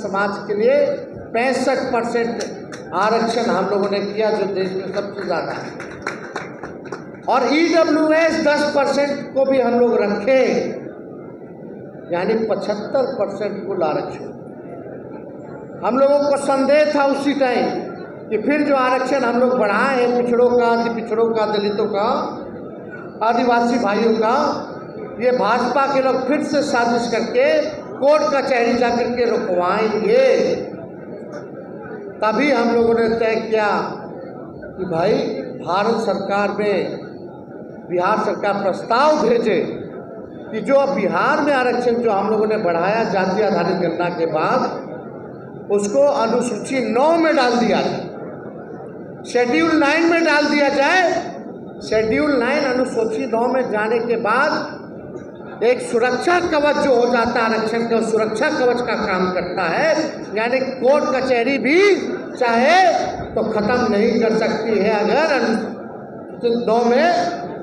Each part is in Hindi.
समाज के लिए 65% आरक्षण हम लोगों ने किया, जो देश में सबसे ज़्यादा है। और EWS 10% को भी हम लोग रखे, यानी 75% कुल आरक्षण। हम लोगों को संदेह था उसी टाइम कि फिर जो आरक्षण हम लोग बढ़ाए हैं पिछड़ों का, अति पिछड़ों का, दलितों का, आदिवासी भाइयों का, ये भाजपा के लोग फिर से साजिश करके कोर्ट कचहरी जा करके रुकवाएंगे। तभी हम लोगों ने तय किया कि भाई भारत सरकार में, बिहार सरकार प्रस्ताव भेजे कि जो बिहार में आरक्षण जो हम लोगों ने बढ़ाया जाति आधारित गणना के बाद, उसको अनुसूची 9 में डाल दिया जाए, शेड्यूल 9 में डाल दिया जाए। शेड्यूल 9 अनुसूची 9 में जाने के बाद एक सुरक्षा कवच जो हो जाता है आरक्षण का, सुरक्षा कवच का काम करता है, यानी कोर्ट कचहरी भी चाहे तो खत्म नहीं कर सकती है अगर अनुसूची 9 में,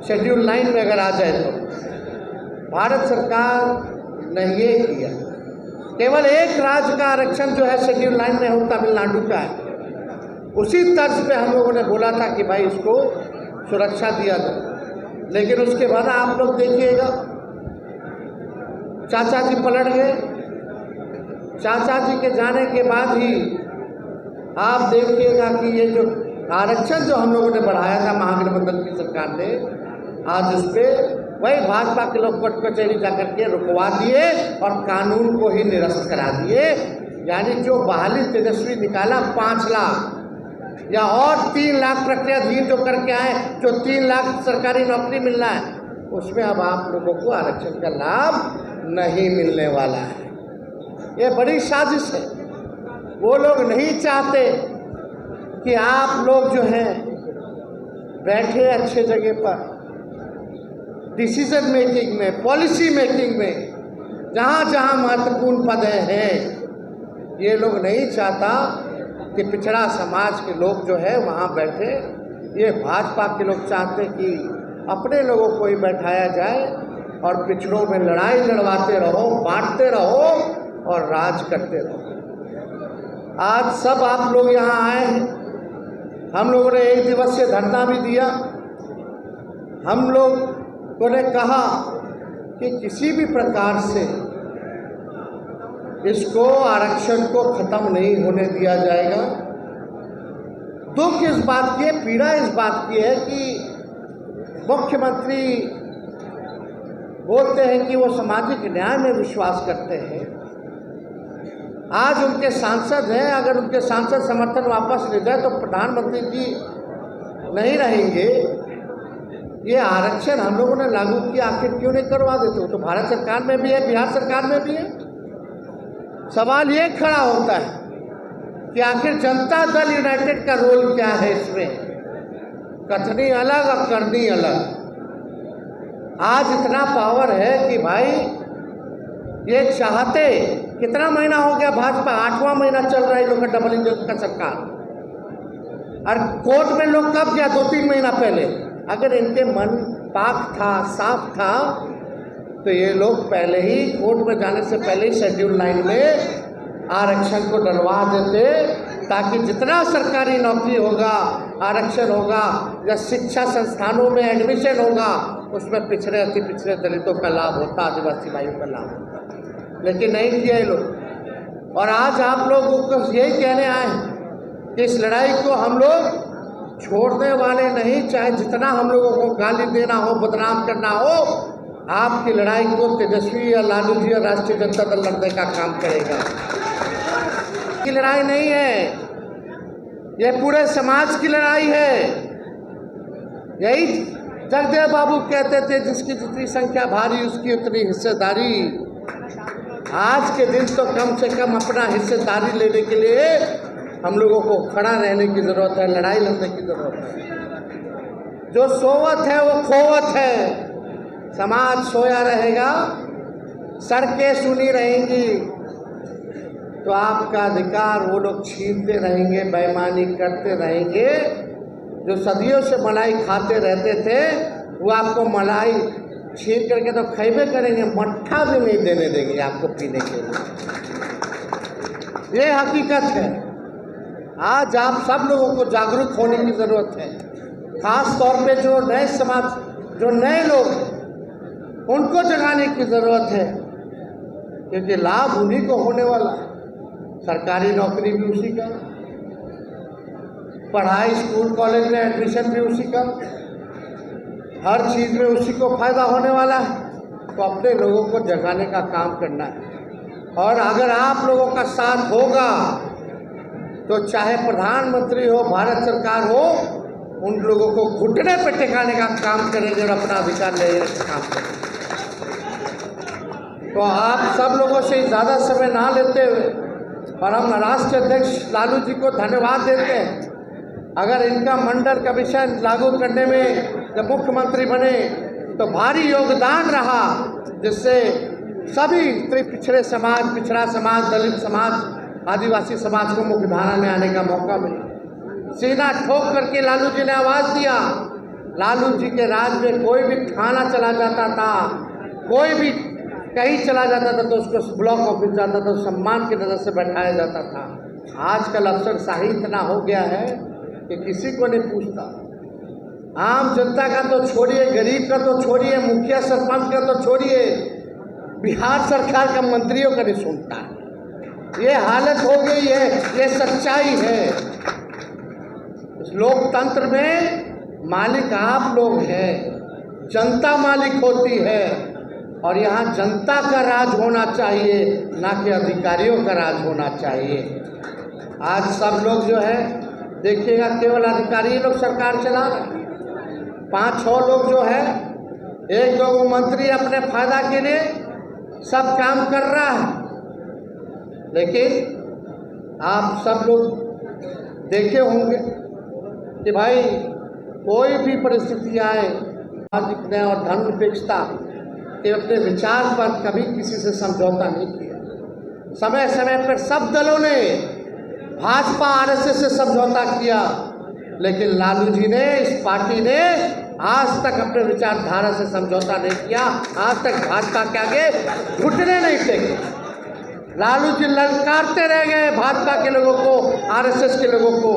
शेड्यूल 9 में अगर आ जाए तो। भारत सरकार ने ये किया, केवल एक राज्य का आरक्षण जो है शेड्यूल 9 में हो, तमिलनाडु का है। उसी तर्ज पे हम लोगों ने बोला था कि भाई इसको सुरक्षा दिया जाए, लेकिन उसके बाद आप लोग देखिएगा चाचा जी पलट गए। चाचा जी के जाने के बाद ही आप देखिएगा कि ये जो आरक्षण जो हम लोगों ने बढ़ाया था महागठबंधन की सरकार ने, आज उस पर वही भाजपा के लोग कोर्ट कचहरी जाकर के रुकवा दिए और कानून को ही निरस्त करा दिए। यानी जो बहाली तेजस्वी निकाला 5 लाख या और 3 लाख प्रक्रियाधीन जो करके आए, जो 3 लाख सरकारी नौकरी मिलना है, उसमें अब आप लोगों को आरक्षण का लाभ नहीं मिलने वाला है। ये बड़ी साजिश है। वो लोग नहीं चाहते कि आप लोग जो हैं बैठे अच्छे जगह पर, डिसीजन मेकिंग में, पॉलिसी मेकिंग में, जहाँ जहाँ महत्वपूर्ण पद हैं, ये लोग नहीं चाहता कि पिछड़ा समाज के लोग जो है वहाँ बैठे। ये भाजपा के लोग चाहते कि अपने लोगों को ही बैठाया जाए और पिछड़ों में लड़ाई लड़वाते रहो, बांटते रहो और राज करते रहो। आज सब आप लोग यहाँ आए हैं। हम लोगों ने 1 दिवसीय धरना भी दिया। हम लोगों ने कहा कि किसी भी प्रकार से इसको, आरक्षण को खत्म नहीं होने दिया जाएगा। दुख इस बात की है, पीड़ा इस बात की है कि मुख्यमंत्री बोलते हैं कि वो सामाजिक न्याय में विश्वास करते हैं। आज उनके सांसद हैं, अगर उनके सांसद समर्थन वापस ले जाए तो प्रधानमंत्री जी नहीं रहेंगे। ये आरक्षण हम लोगों ने लागू किया, आखिर क्यों नहीं करवा देते? तो भारत सरकार में भी है, बिहार सरकार में भी है। सवाल ये खड़ा होता है कि आखिर जनता दल यूनाइटेड का रोल क्या है इसमें? कथनी अलग और करनी अलग। आज इतना पावर है कि भाई ये चाहते, कितना महीना हो गया भाजपा, 8वां महीना चल रहा है लोग का डबल इंजन का सरकार, और कोर्ट में लोग कब गया? 2-3 महीना पहले। अगर इनके मन पाक था, साफ था, तो ये लोग पहले ही कोर्ट में जाने से पहले ही शेड्यूल 9 में आरक्षण को डलवा देते, ताकि जितना सरकारी नौकरी होगा, आरक्षण होगा या शिक्षा संस्थानों में एडमिशन होगा, उसमें पिछड़े, अति पिछड़े दलितों का लाभ होता, आदिवासी भाइयों का लाभ होता। लेकिन नहीं किया ये लोग। और आज आप लोगों को यही कहने आए कि इस लड़ाई को हम लोग छोड़ने वाले नहीं, चाहे जितना हम लोगों को गाली देना हो, बदनाम करना हो, आपकी लड़ाई को तेजस्वी या लालू जी और राष्ट्रीय जनता दल लड़ने का काम करेगा। की लड़ाई नहीं है, यह पूरे समाज की लड़ाई है। यही जगदेव बाबू कहते थे, जिसकी जितनी संख्या भारी उसकी उतनी हिस्सेदारी। आज के दिन तो कम से कम अपना हिस्सेदारी लेने के लिए हम लोगों को खड़ा रहने की ज़रूरत है, लड़ाई लड़ने की ज़रूरत है। जो सोवत है वो खोवत है। समाज सोया रहेगा, सड़कें सुनी रहेंगी, तो आपका अधिकार वो लोग छीनते रहेंगे, बेईमानी करते रहेंगे। जो सदियों से मलाई खाते रहते थे, वो आपको मलाई छीन करके तो खैबे करेंगे, मट्ठा भी नहीं देने देंगे आपको पीने के लिए। ये हकीकत है। आज आप सब लोगों को जागरूक होने की ज़रूरत है, खास तौर पे जो नए समाज, जो नए लोग, उनको जगाने की ज़रूरत है, क्योंकि लाभ उन्हीं को होने वाला है। सरकारी नौकरी भी उसी का, पढ़ाई स्कूल कॉलेज में एडमिशन भी उसी का, हर चीज़ में उसी को फायदा होने वाला है। तो अपने लोगों को जगाने का काम करना है, और अगर आप लोगों का साथ होगा तो चाहे प्रधानमंत्री हो, भारत सरकार हो, उन लोगों को घुटने पर टिकाने का काम करेंगे और अपना अधिकार लेने का काम करेंगे। तो आप सब लोगों से ज़्यादा समय ना लेते हुए, और हम राष्ट्रीय अध्यक्ष लालू जी को धन्यवाद देते हैं। अगर इनका मंडल कमीशन लागू करने में जब मुख्यमंत्री बने तो भारी योगदान रहा, जिससे सभी पिछड़े समाज, पिछड़ा समाज, दलित समाज, आदिवासी समाज को मुख्यधारा में आने का मौका मिला। सीना ठोक करके लालू जी ने आवाज़ दिया। लालू जी के राज में कोई भी थाना चला जाता था, कोई भी कहीं चला जाता था तो उसको ब्लॉक ऑफिस जाता था, सम्मान की नज़र से बैठाया जाता था। आजकल अफसरशाही इतना हो गया है कि किसी को नहीं पूछता। आम जनता का तो छोड़िए, गरीब का तो छोड़िए, मुखिया सरपंच का तो छोड़िए, बिहार सरकार का मंत्रियों का नहीं सुनता है। ये हालत हो गई है, ये सच्चाई है। इस लोकतंत्र में मालिक आप लोग हैं, जनता मालिक होती है, और यहाँ जनता का राज होना चाहिए, ना कि अधिकारियों का राज होना चाहिए। आज सब लोग जो है देखिएगा, केवल अधिकारी लोग सरकार चला रहे हैं। 5-6 लोग जो है, 1-2 मंत्री अपने फायदा के लिए सब काम कर रहा है। लेकिन आप सब लोग देखे होंगे कि भाई कोई भी परिस्थिति आए, सामाजिक न्याय और धर्म निरपेक्षता के अपने विचार पर कभी किसी से समझौता नहीं किया। समय समय पर सब दलों ने, भाजपा आरएसएस से समझौता किया, लेकिन लालू जी ने, इस पार्टी ने आज तक अपने विचारधारा से समझौता नहीं किया। आज तक भाजपा के आगे घुटने नहीं टेके। लालू जी ललकारते रह गए भाजपा के लोगों को, आरएसएस के लोगों को।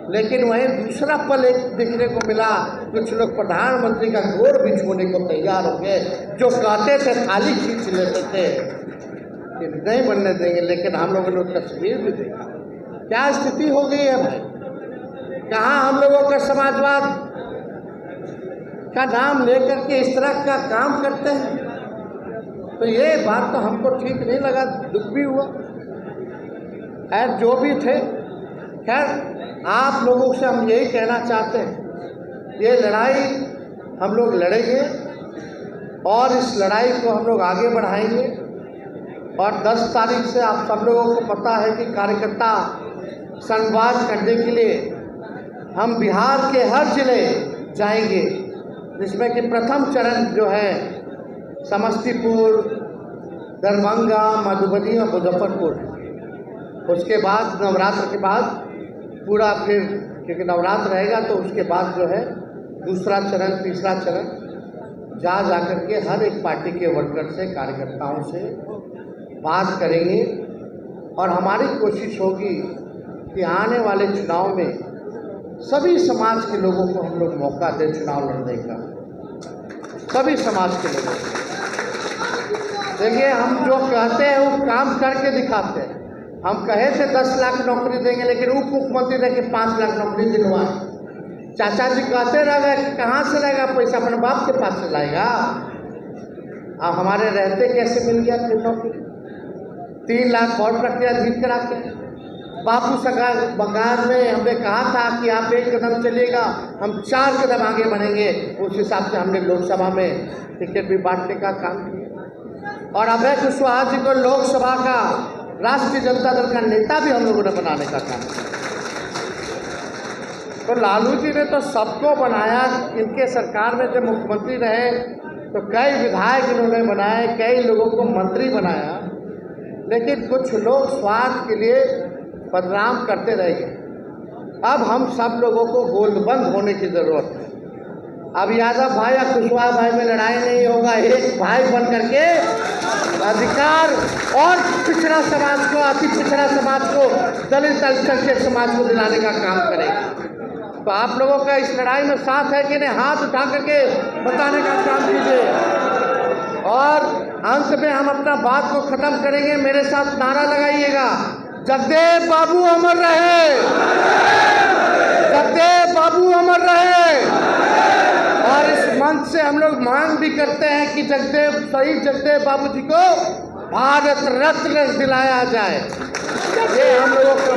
लेकिन वहीं दूसरा पल एक देखने को मिला, कुछ लोग प्रधानमंत्री का गोड़ भी छूने को तैयार हो गए, जो कहते थे थाली खींच लेते थे कि नहीं बनने देंगे, लेकिन हम लोगों ने तस्वीर भी देखा क्या स्थिति हो गई है भाई। कहाँ हम लोगों का समाजवाद का नाम लेकर के इस तरह का काम करते हैं। तो ये बात तो हमको ठीक नहीं लगा, दुख भी हुआ। खैर जो भी थे, खैर आप लोगों से हम यही कहना चाहते हैं, ये लड़ाई हम लोग लड़ेंगे और इस लड़ाई को हम लोग आगे बढ़ाएंगे। और 10 तारीख से आप सब लोगों को पता है कि कार्यकर्ता संवाद करने के लिए हम बिहार के हर जिले जाएंगे, जिसमें कि प्रथम चरण जो है समस्तीपुर, दरभंगा, मधुबनी और मुजफ्फरपुर। उसके बाद नवरात्र के बाद पूरा फिर, क्योंकि नवरात्र रहेगा तो उसके बाद जो है दूसरा चरण, तीसरा चरण जा कर के हर एक पार्टी के वर्कर से, कार्यकर्ताओं से बात करेंगे। और हमारी कोशिश होगी कि आने वाले चुनाव में सभी समाज के लोगों को हम लोग मौका दें चुनाव लड़ने का, सभी समाज के लोगों को। देखिए, हम जो कहते हैं वो काम करके दिखाते हैं। हम कहे थे 10 लाख नौकरी देंगे, लेकिन उप मुख्यमंत्री ने कि 5 लाख नौकरी दिलवाए। चाचा जी कहते रह गए, कहाँ से लाएगा पैसा, अपने बाप के पास से लाएगा। अब हमारे रहते कैसे मिल गया फिर नौकरी? 3 लाख और प्रक्रिया जीत करा के बापू सरकार बंगाल में हमने कहा था कि आप 1 कदम चलिएगा, हम 4 कदम आगे बढ़ेंगे। उस हिसाब से हमने लोकसभा में टिकट भी बांटने का काम किया, और अभय कुशवाहा जी को लोकसभा का राष्ट्रीय जनता दल का नेता भी हम लोगों ने बनाने का काम किया। तो लालू जी ने तो सबको बनाया। इनके सरकार में जब मुख्यमंत्री रहे तो कई विधायक इन्होंने बनाए, कई लोगों को मंत्री बनाया, लेकिन कुछ लोग स्वार्थ के लिए बदनाम करते रह गए। अब हम सब लोगों को गोलबंद होने की ज़रूरत है। अब यादव भाई या कुशवाहा भाई में लड़ाई नहीं होगा, एक भाई बन करके अधिकार और पिछड़ा समाज को, अति पिछड़ा समाज को, दलित अल्पसंख्यक समाज को दिलाने का काम करेगी। तो आप लोगों का इस लड़ाई में साथ है कि नहीं, हाथ उठा करके बताने का काम कीजिए। और अंत में हम अपना बात को खत्म करेंगे, मेरे साथ नारा लगाइएगा, जगदेव बाबू अमर रहे, जगदेव बाबू अमर रहे। और इस मंच से हम लोग मांग भी करते हैं कि शहीद जगदेव बाबू जी को भारत रत्न दिलाया जाए। ये हम लोगों को